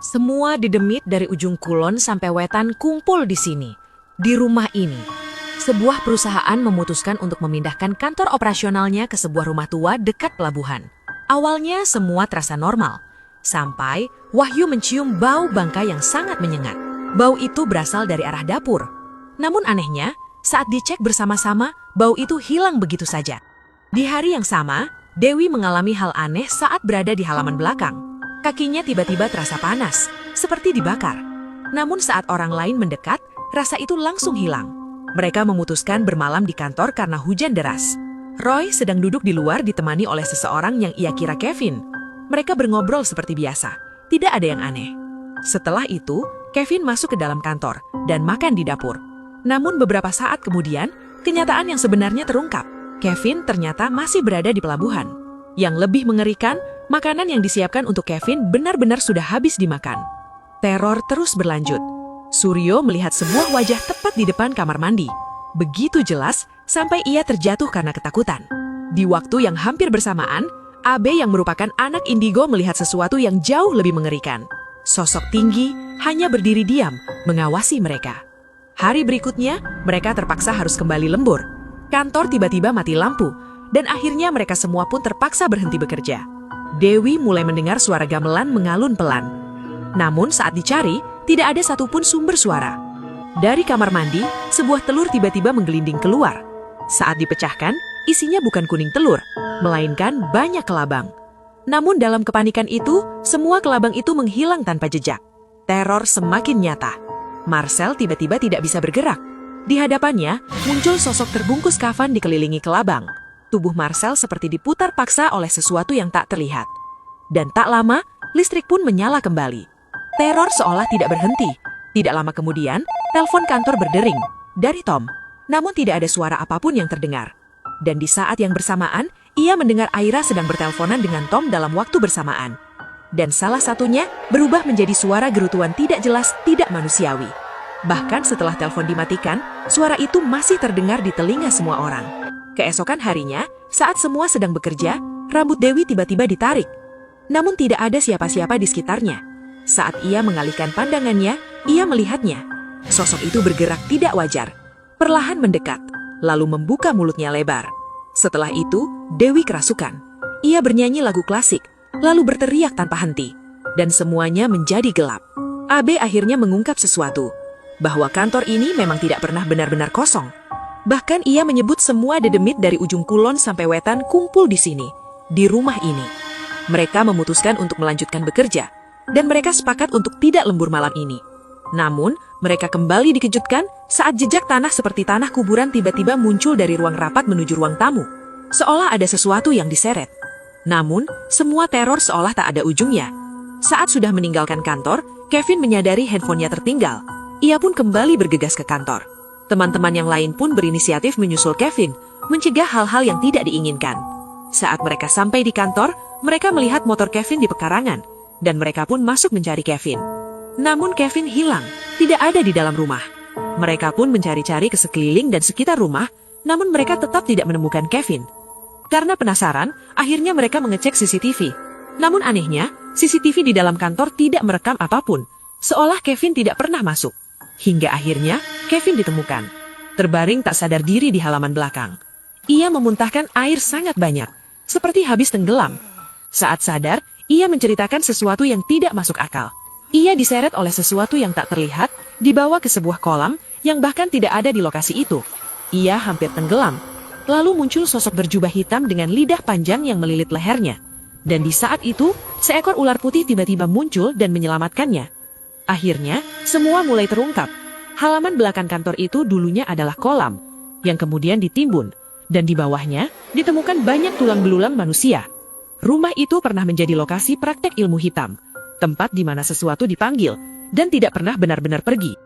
Semua dedemit dari ujung kulon sampai wetan kumpul di sini, di rumah ini. Sebuah perusahaan memutuskan untuk memindahkan kantor operasionalnya ke sebuah rumah tua dekat pelabuhan. Awalnya semua terasa normal, sampai Wahyu mencium bau bangkai yang sangat menyengat. Bau itu berasal dari arah dapur. Namun anehnya, saat dicek bersama-sama, bau itu hilang begitu saja. Di hari yang sama, Dewi mengalami hal aneh saat berada di halaman belakang. Kakinya tiba-tiba terasa panas, seperti dibakar. Namun saat orang lain mendekat, rasa itu langsung hilang. Mereka memutuskan bermalam di kantor karena hujan deras. Roy sedang duduk di luar ditemani oleh seseorang yang ia kira Kevin. Mereka berngobrol seperti biasa, tidak ada yang aneh. Setelah itu, Kevin masuk ke dalam kantor dan makan di dapur. Namun beberapa saat kemudian, kenyataan yang sebenarnya terungkap. Kevin ternyata masih berada di pelabuhan. Yang lebih mengerikan, makanan yang disiapkan untuk Kevin benar-benar sudah habis dimakan. Teror terus berlanjut. Suryo melihat sebuah wajah tepat di depan kamar mandi. Begitu jelas sampai ia terjatuh karena ketakutan. Di waktu yang hampir bersamaan, Abe yang merupakan anak indigo melihat sesuatu yang jauh lebih mengerikan. Sosok tinggi hanya berdiri diam mengawasi mereka. Hari berikutnya, mereka terpaksa harus kembali lembur. Kantor tiba-tiba mati lampu, dan akhirnya mereka semua pun terpaksa berhenti bekerja. Dewi mulai mendengar suara gamelan mengalun pelan. Namun saat dicari, tidak ada satupun sumber suara. Dari kamar mandi, sebuah telur tiba-tiba menggelinding keluar. Saat dipecahkan, isinya bukan kuning telur, melainkan banyak kelabang. Namun dalam kepanikan itu, semua kelabang itu menghilang tanpa jejak. Teror semakin nyata. Marcel tiba-tiba tidak bisa bergerak. Di hadapannya, muncul sosok terbungkus kafan dikelilingi kelabang. Tubuh Marcel seperti diputar paksa oleh sesuatu yang tak terlihat. Dan tak lama, listrik pun menyala kembali. Teror seolah tidak berhenti. Tidak lama kemudian, telepon kantor berdering dari Tom. Namun tidak ada suara apapun yang terdengar. Dan di saat yang bersamaan, ia mendengar Aira sedang berteleponan dengan Tom dalam waktu bersamaan. Dan salah satunya berubah menjadi suara gerutuan tidak jelas, tidak manusiawi. Bahkan setelah telepon dimatikan, suara itu masih terdengar di telinga semua orang. Keesokan harinya, saat semua sedang bekerja, rambut Dewi tiba-tiba ditarik. Namun tidak ada siapa-siapa di sekitarnya. Saat ia mengalihkan pandangannya, ia melihatnya. Sosok itu bergerak tidak wajar, perlahan mendekat, lalu membuka mulutnya lebar. Setelah itu, Dewi kerasukan. Ia bernyanyi lagu klasik, lalu berteriak tanpa henti. Dan semuanya menjadi gelap. Abe akhirnya mengungkap sesuatu, bahwa kantor ini memang tidak pernah benar-benar kosong. Bahkan ia menyebut semua dedemit dari ujung kulon sampai wetan kumpul di sini, di rumah ini. Mereka memutuskan untuk melanjutkan bekerja, dan mereka sepakat untuk tidak lembur malam ini. Namun, mereka kembali dikejutkan saat jejak tanah seperti tanah kuburan tiba-tiba muncul dari ruang rapat menuju ruang tamu. Seolah ada sesuatu yang diseret. Namun, semua teror seolah tak ada ujungnya. Saat sudah meninggalkan kantor, Kevin menyadari handphonenya tertinggal. Ia pun kembali bergegas ke kantor. Teman-teman yang lain pun berinisiatif menyusul Kevin, mencegah hal-hal yang tidak diinginkan. Saat mereka sampai di kantor, mereka melihat motor Kevin di pekarangan, dan mereka pun masuk mencari Kevin. Namun Kevin hilang, tidak ada di dalam rumah. Mereka pun mencari-cari ke sekeliling dan sekitar rumah, namun mereka tetap tidak menemukan Kevin. Karena penasaran, akhirnya mereka mengecek CCTV. Namun anehnya, CCTV di dalam kantor tidak merekam apapun, seolah Kevin tidak pernah masuk. Hingga akhirnya, Kevin ditemukan, terbaring tak sadar diri di halaman belakang. Ia memuntahkan air sangat banyak, seperti habis tenggelam. Saat sadar, ia menceritakan sesuatu yang tidak masuk akal. Ia diseret oleh sesuatu yang tak terlihat, dibawa ke sebuah kolam yang bahkan tidak ada di lokasi itu. Ia hampir tenggelam. Lalu muncul sosok berjubah hitam dengan lidah panjang yang melilit lehernya. Dan di saat itu, seekor ular putih tiba-tiba muncul dan menyelamatkannya. Akhirnya, semua mulai terungkap. Halaman belakang kantor itu dulunya adalah kolam, yang kemudian ditimbun, dan di bawahnya ditemukan banyak tulang belulang manusia. Rumah itu pernah menjadi lokasi praktek ilmu hitam, tempat di mana sesuatu dipanggil, dan tidak pernah benar-benar pergi.